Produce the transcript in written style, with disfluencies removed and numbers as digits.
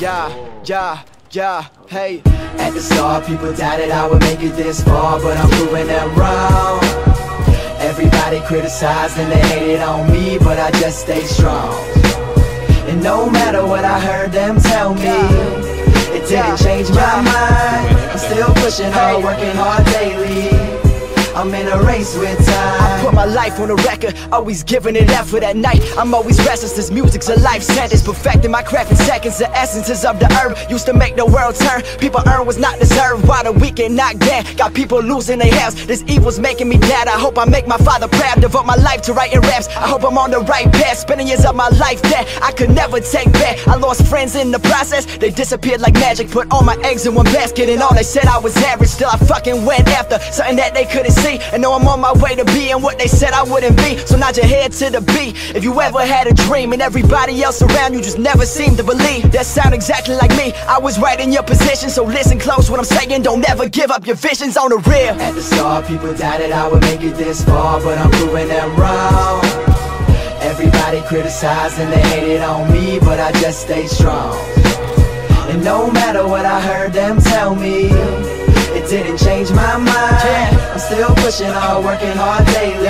Yeah, hey. At the start, people doubted I would make it this far, but I'm proving them wrong. Everybody criticized and they hated on me, but I just stay strong. And no matter what I heard them tell me, it didn't change my mind. I'm still pushing hard, working hard daily. I'm in a race with time. I put my life on the record, always giving it effort at night. I'm always restless, this music's a life sentence. Perfecting my craft in seconds, the essences of the herb used to make the world turn. People earn was not deserved, while the weak get knocked down. Got people losing their health, this evil's making me mad. I hope I make my father proud, devote my life to writing raps. I hope I'm on the right path, spending years of my life that I could never take back. I lost friends in the process, they disappeared like magic. Put all my eggs in one basket and all they said I was average. Still I fucking went after something that they couldn't see. And know I'm on my way to being what they said I wouldn't be. So nod your head to the beat if you ever had a dream, and everybody else around you just never seemed to believe. That sound exactly like me, I was right in your position. So listen close what I'm saying, don't ever give up your visions on the real. At the start, people doubted I would make it this far, but I'm proving them wrong. Everybody criticized and they hated on me, but I just stay strong. And no matter what I heard them tell me, it didn't change my mind. I'm still pushing hard, working hard daily.